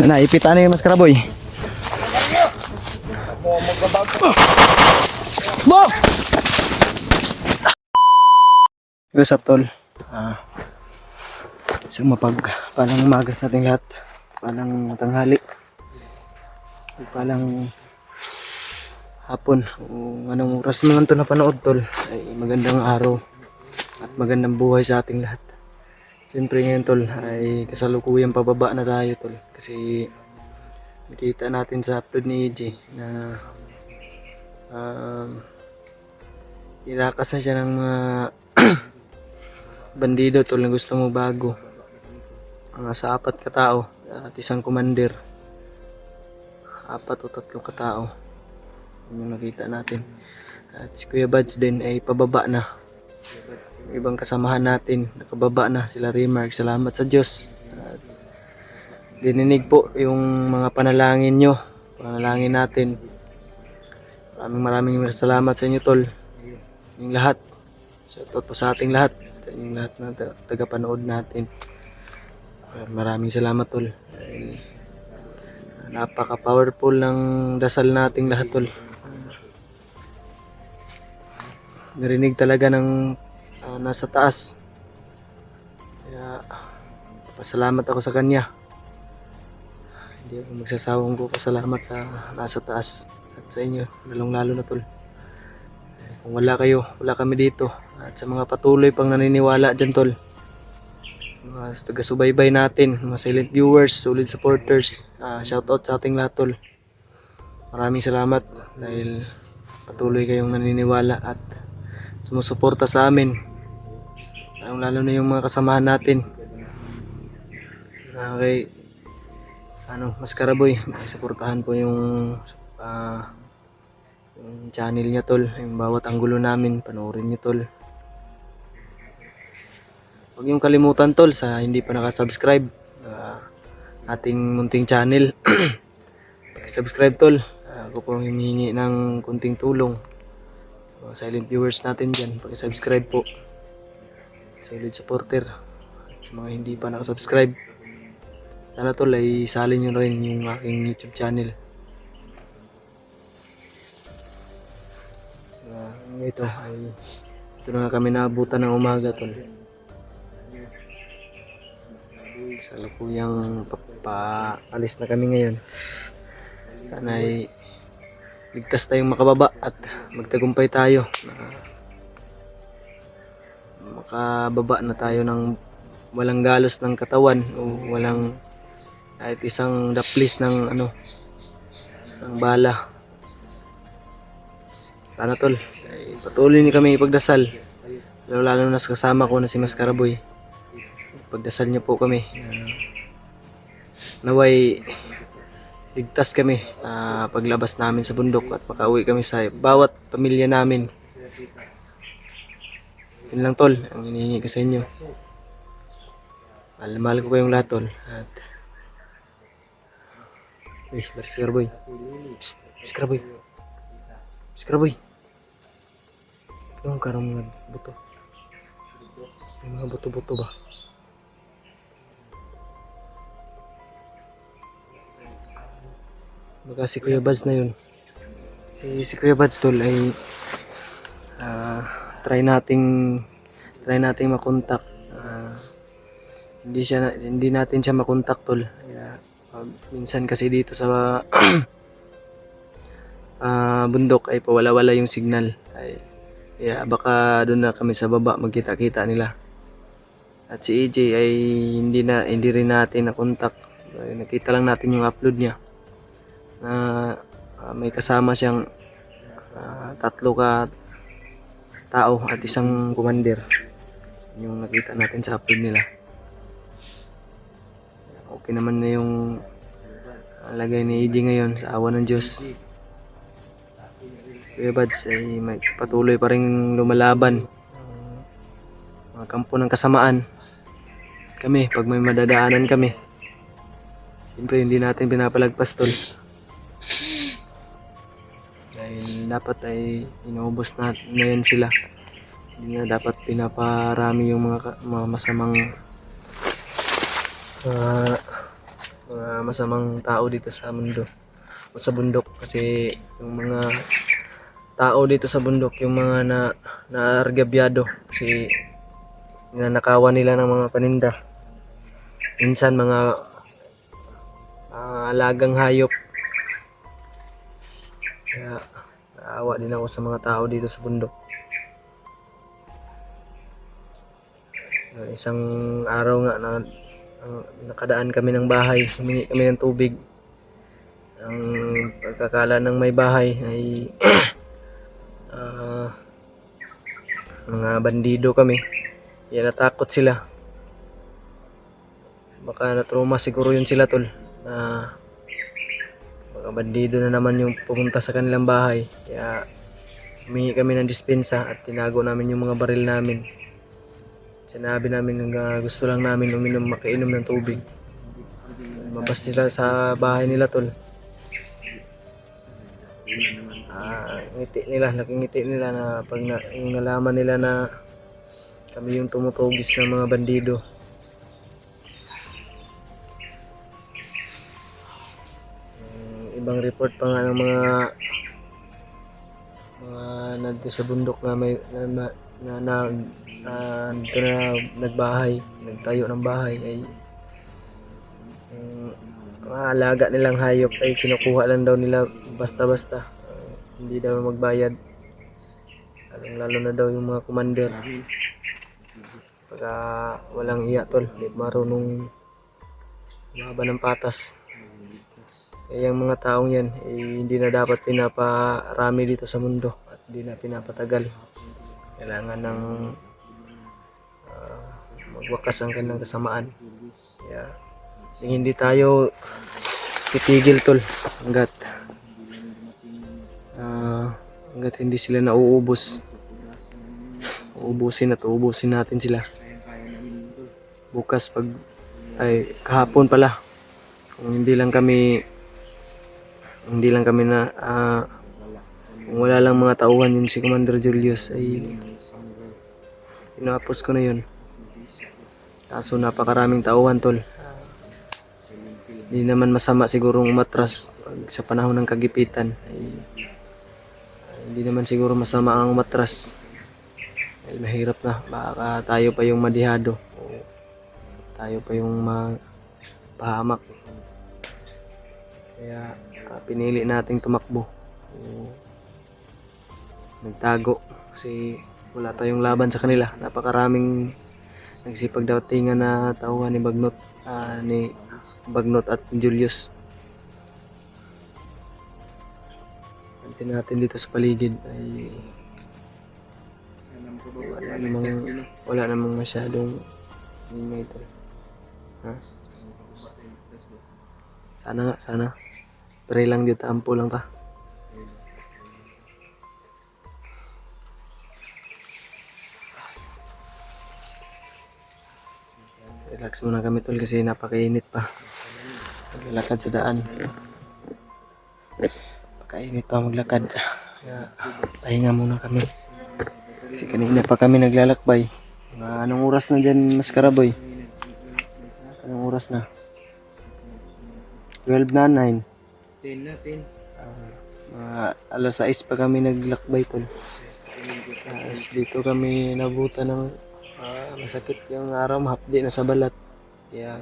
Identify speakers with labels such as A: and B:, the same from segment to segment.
A: Naipit ano yung mas karaboy. Bo! What's up, tol? Isang palang umaga sa ating lahat. Palang tanghali. Palang hapon. Kung anong oras naman ito napanood, tol, ay magandang araw at magandang buhay sa ating lahat. Siyempre ngayon, tol, ay kasalukuyang pababa na tayo, tol. Kasi nakita natin sa upload ni EJ na irakas na siya ng mga bandido, tol, na gusto mo bago. Sa 4 katao at isang commander. 4 o 3 katao. Yun yung nakita natin. At si Kuya Bads din ay pababa na. Yung ibang kasamahan natin nakababa na, sila Remark. Salamat sa Diyos. At dininig po yung mga panalangin nyo, panalangin natin. Maraming salamat sa inyo, tol. Yung lahat. Shoutout po sa ating lahat, sa inyong lahat na tagapanood natin. Maraming salamat, tol. Napaka-powerful ng dasal nating lahat, tol. Narinig talaga ng nasa taas. Kaya pasalamat ako sa kanya. Hindi ako magsasawang ko pasalamat sa nasa taas at sa inyo, lalong-lalo na, tol. Kung wala kayo, wala kami dito. At sa mga patuloy pang naniniwala dyan, tol, mga taga-subaybay natin, mga silent viewers, solid supporters, shoutout sa ating lahat, tol. Maraming salamat dahil patuloy kayong naniniwala at sumusuporta sa amin, lalo na yung mga kasamahan natin. Okay, Mas Karaboy, makisuportahan po yung channel niya, tol. Yung bawat anggulo namin, panoorin niyo, tol. Huwag niyong kalimutan, tol, sa hindi pa nakasubscribe ating munting channel. Pag-subscribe, tol. Ako po humihingi ng kunting tulong. Silent viewers natin dyan, pag-subscribe po. Solid supporter. At sa mga hindi pa nakasubscribe, sana, tol, ay salin nyo rin yung aking YouTube channel. Ito na kami naabutan ng umaga, tol. Salukuyang paalis na kami ngayon. Sana ay ligtas tayong makababa at magtagumpay tayo. Makababa na tayo ng walang galos ng katawan o walang kahit isang daplis ng ng bala. Sana, tol, ay patuloy niyo kami ipagdasal, lalo na sa kasama ko na si Mas Karaboy. Pagdasal niyo po kami, naway ligtas kami paglabas namin sa bundok at makauwi kami sa bawat pamilya namin. Yun lang, tol, ang hinihingi ko sa inyo. Mahal ko kayong lahat, tol. At Mas Karaboy. Mas Karaboy. Mas Karaboy. Anong karang mga buto? May mga buto-buto ba? Baka si Kuya Bads na yun. Si Kuya Bads, tol, ay try nating makontak. Hindi natin siya makontak, tol. Kaya, minsan kasi dito sa bundok ay pawala-wala yung signal. Kaya baka doon na kami sa baba magkita-kita nila. At si EJ ay hindi rin natin na-contact. Nakita lang natin yung upload niya na may kasama siyang 3 tao at isang commander. Yung nakita natin sa upload nila. Okay naman na yung lagay ni EJ ngayon, sa awa ng Diyos. Kuya Bads ay may patuloy pa rin lumalaban. Mga kampo ng kasamaan. Kami, pag may madadaanan kami, siyempre hindi natin pinapalagpas, tol. Dahil dapat ay inuubos na yan sila. Hindi na dapat pinaparami yung mga masamang ah, mga masamang tao dito sa mundo o sa bundok, kasi yung mga tao dito sa bundok, yung mga naargabyado kasi ninanakawan nila ng mga paninda, minsan mga alagang hayop. Kaya naawa din ako sa mga tao dito sa bundok. Isang araw nga nakadaan kami ng bahay, humingi kami ng tubig. Ang pagkakala ng may bahay ay mga bandido kami. Kaya natakot sila. Baka na-trauma siguro yun sila, tol. Baka bandido na naman yung pumunta sa kanilang bahay. Kaya humingi kami ng dispensa at tinago namin yung mga baril namin. Sinabi namin na gusto lang namin makainom ng tubig. Mabas nila sa bahay nila, tol. Laking ngiti nila na pag yung nalaman nila na kami yung tumutugis ng mga bandido. Ibang report pa nga ng mga nandito sa bundok na may dito na nagtayo ng bahay ay mga alaga nilang hayop ay kinukuha lang daw nila basta-basta. Hindi daw magbayad. Lalo na daw yung mga commander. Pagka walang iya, tol, hindi marunong laban ng patas. Kaya yung mga taong yan hindi na dapat pinaparami dito sa mundo at hindi na pinapatagal. Kailangan ng magwakas ang kanilang kasamaan. Kaya hindi tayo titigil, tol, hanggat hindi sila nauubos. Uubusin natin sila. Bukas kahapon pala, kung wala lang mga tauhan yun si Commander Julius, ay tinapos ko na yun. Kaso napakaraming tauhan, tol. Hindi naman masama sigurong umatras sa panahon ng kagipitan. Hindi naman siguro masama ang umatras. Dahil mahirap na. Baka tayo pa yung madihado. O tayo pa yung mapahamak. Kaya pinili nating tumakbo. Nagtago. Kasi wala tayong laban sa kanila. Napakaraming nagsipagdatingan na tauhan ni Bagnot at Julius. Pansin natin dito sa paligid ay wala namang masyadong ingay, tol. Sana pray lang dito, ampo lang ta. Relax muna kami, tol, kasi napakainit pa. Maglalakad sa daan. Napakainit pa maglakad. Kaya pahinga muna kami. Kasi kanina pa kami naglalakbay. Anong oras na dyan, Maskaraboy? Anong oras na? 12 na, 9? 10 na, 10. Alas 6 pa kami naglakbay, tol. Dito kami nabuta ng masakit yung araw, mahapdi na sa balat. Kaya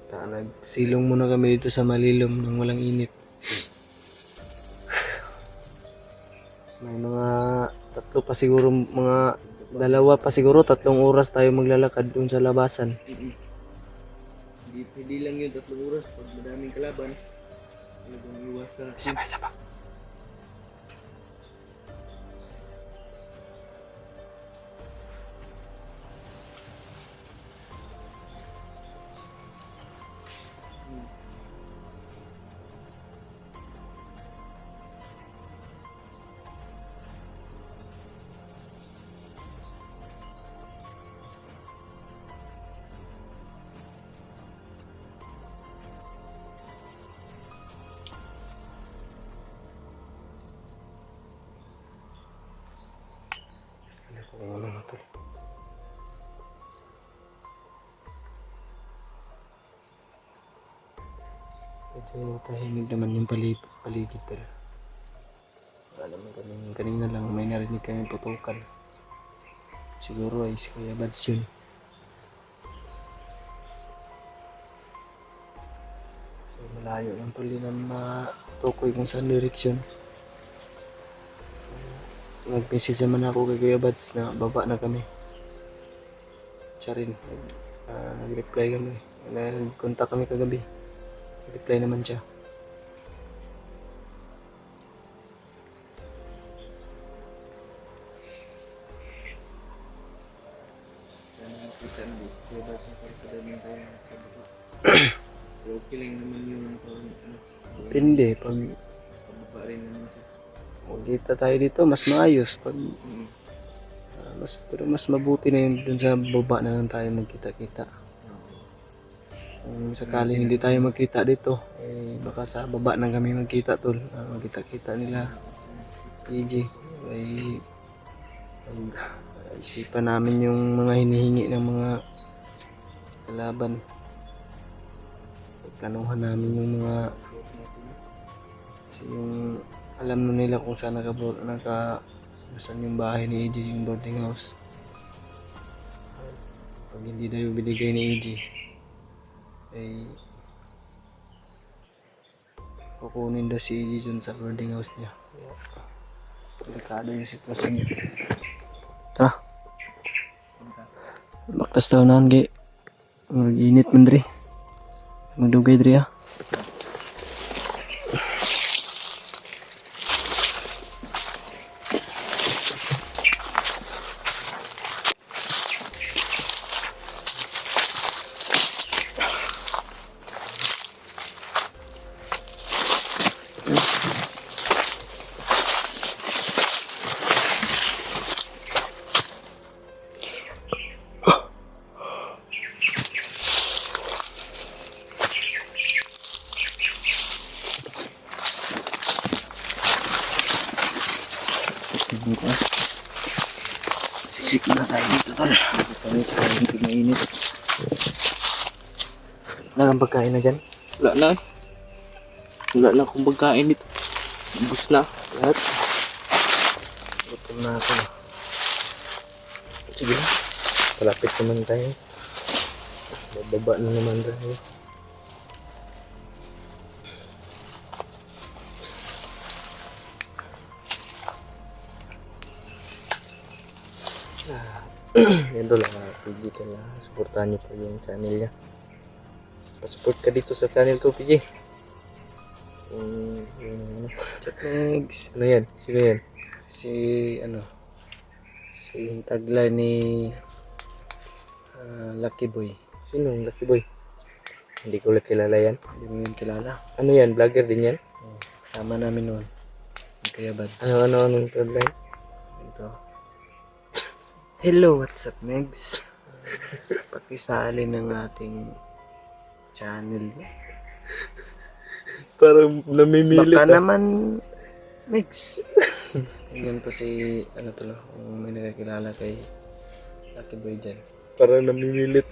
A: nagsilong muna kami dito sa malilom nang walang init. May mga 3 oras tayo maglalakad dun sa labasan. Hindi lang yun 3 oras pag madaming kalaban. Sabay. Kaya tahimik naman yung paligid tol. Wala naman kanina lang may narinig kami putukan. Siguro ay si Kuya Bads yun. So malayo lang tol, di na matukoy kung saan direksyon. Nag-message naman ako kay Kuya Bads na baba na kami. Siya rin, nag-reply kami. Nag-contact kami kagabi. Reply naman siya.
B: Okay lang naman yung
A: Depende, pag
B: pababa rin naman siya.
A: magkita tayo dito, mas maayos. Pag, pero mas mabuti na yun dun sa baba na lang tayo magkita-kita. Kung sakaling hindi tayo magkita dito, baka sa baba na kami magkita tol. Magkita-kita nila EJ. Ay, isipan namin yung mga hinihingi ng mga kalaban. Planuhan namin yung mga kasi yung alam na nila kung saan saan yung bahay ni EJ, yung boarding house. Pag hindi na yung binigay ni EJ ay kukunin daw si EJ dun sa boarding house niya. Delikado yung sitwasyon. Tara, baktas daw naan kay mag-init man diri. Magdugay diri ah. Siksik na tayo dito tol. Kami hindi mainit. Nakang pagkain na dyan?
B: Wala na. Wala na akong pagkain dito. Ubus na.
A: Lahat. Gutom na ako. Sige na. Palapit naman tayo. Bababa na naman tayo. Yan doon lang, PG ka na. Supportahan niyo po yung channel niya. Pasupport ka dito sa channel ko, PG. Chat next. Ano yan? Sino yan? Si yung tagline ni Lucky Boy. Sino yung Lucky Boy? Hindi ko kilala yan. Hindi mo yan kilala. Ano yan? Vlogger din yan? Kasama namin noon. Kaya Bads. Anong tagline? Ito. Hello, what's up, Megs? Pakisali ng ating channel.
B: Parang namimilit.
A: Baka naman, Megs. Yan po si, kung may nakakilala kay Lucky Boy dyan.
B: Parang namimilit.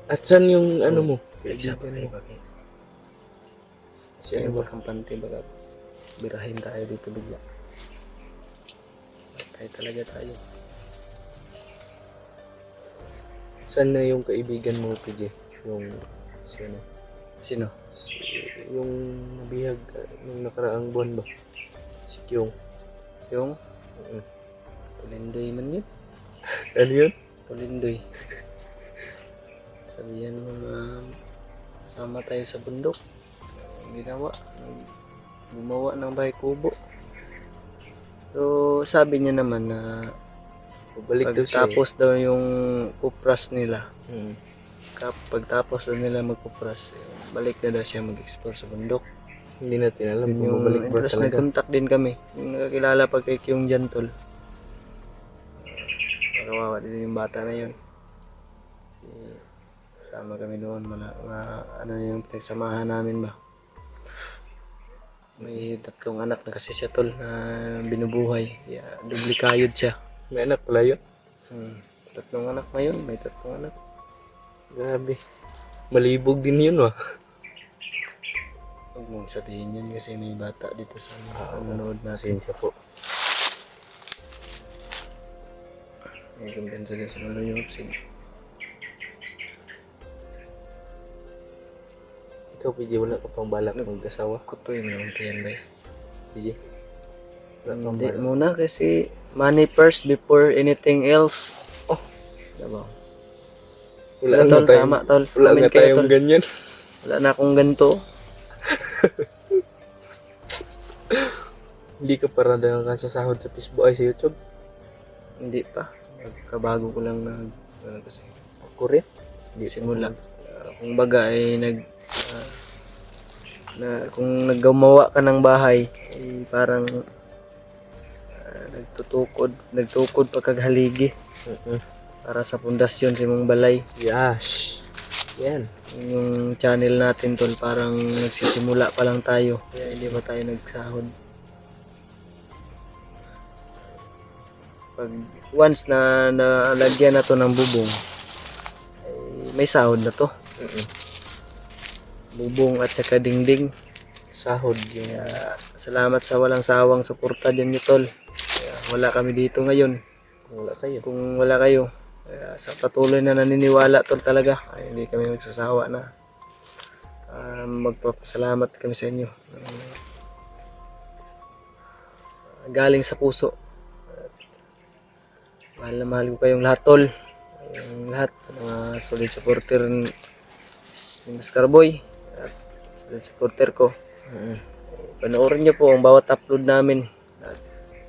B: At saan yung mo?
A: Kaibigan mo. Siya yung kampante, baka birahin tayo dito bigla. Kaya talaga tayo.
B: Saan na yung kaibigan mo, PJ? Yung sino?
A: Sino?
B: Yung nabihag nung nakaraang buwan ba? Si Kyung.
A: Yung? Tulindoy man yun.
B: Ano yun?
A: Tulindoy. Sabihan mo na sama tayo sa bundok. Gumawa ng bahay kubo. So, sabi niya naman na pagtapos daw yung kupras nila. Pagtapos daw nila magkupras, balik na daw siya mag-explore sa bundok.
B: Hindi natin alam kung
A: Yung
B: babalik ba
A: tapos
B: talaga.
A: nag-contact din kami. Yung nakakilala pag kay Kyung Jantol. Kawawa din yung bata na yun. Sama kami doon. Ano yung pinagsamahan namin ba? May 3 anak na kasi siya tol na binubuhay. Dublikayod siya.
B: May anak pala yun?
A: 3 anak na yun. May 3 anak.
B: Grabe. Malibog din yun ah.
A: Huwag mong sabihin yun kasi may bata dito sa nanonood natin.
B: Pasensya po.
A: May kumpensa din sa mga yung upsin.
B: Ikaw, PJ, wala ka pang balak mag-asawa?
A: Ako to yung nauntihan ba?
B: PJ? Wala pang
A: Hindi
B: balak.
A: muna kasi money first before anything else.
B: Oh.
A: Diba?
B: Wala
A: Tol,
B: na tayong,
A: tama, tol.
B: wala
A: Amin
B: na
A: kayo,
B: tayong
A: tol.
B: ganyan.
A: Wala na akong ganito.
B: Hindi ka para na kasasahod sa Facebook ay sa YouTube.
A: Hindi pa. Kabago ko lang na kasi
B: Ako rin.
A: simula. Kung baga ay kung naggumawa ka ng bahay ay parang nagtukod pagkaghaligi para sa pundasyon sa imong balay.
B: Yash. Yan.
A: Yung channel natin tol parang nagsisimula pa lang tayo kaya hindi pa tayo nagsahod. Pag once na nalagyan na to ng bubong ay may sahod na to. Bubong at saka dingding.
B: Sahod yung
A: Kaya salamat sa walang sawang suporta din niyo tol. Kaya wala kami dito ngayon
B: wala kayo.
A: kung wala kayo. Kaya sa patuloy na naniniwala tol talaga ay hindi kami magsasawa na magpapasalamat kami sa inyo. Galing sa puso. Mahal na mahal ko kayong lahat tol. Yung lahat mga solid supporter ni Mr. Boy at solid supporter ko. Panoorin niyo po ang bawat upload namin. At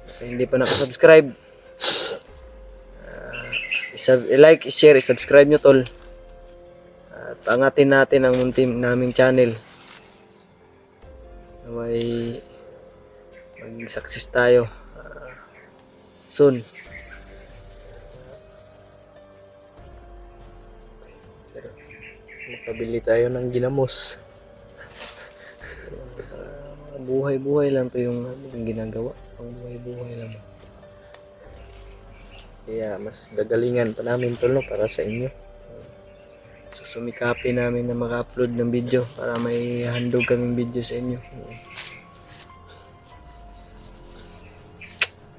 A: sa hindi pa nakasubscribe, i-like, i-share, i-subscribe nyo tol. At pangatin natin ang muntim naming channel. Na may mag-success tayo soon.
B: Makabili tayo ng ginamos.
A: Buhay-buhay lang to yung ginagawa. Pang buhay-buhay lang.
B: Kaya mas gagalingan pa namin tol no, para sa inyo.
A: Susumikapin namin na maka-upload ng video para may handog kaming video sa inyo.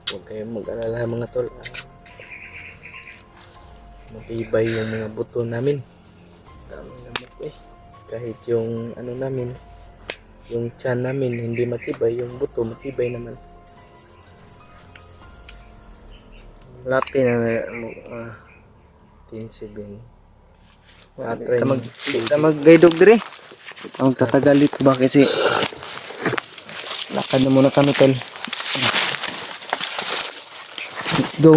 B: Huwag kayong mag-alala mga tol. Matibay yung mga buto namin.
A: Daming lamok eh.
B: Kahit yung ano namin, yung tiyan namin hindi matibay, yung buto matibay naman.
A: Lapi na
B: 10-7.
A: Kita mag-gaydog dire. Ang tatagalit ba kasi lakad na muna kami tol. Let's go.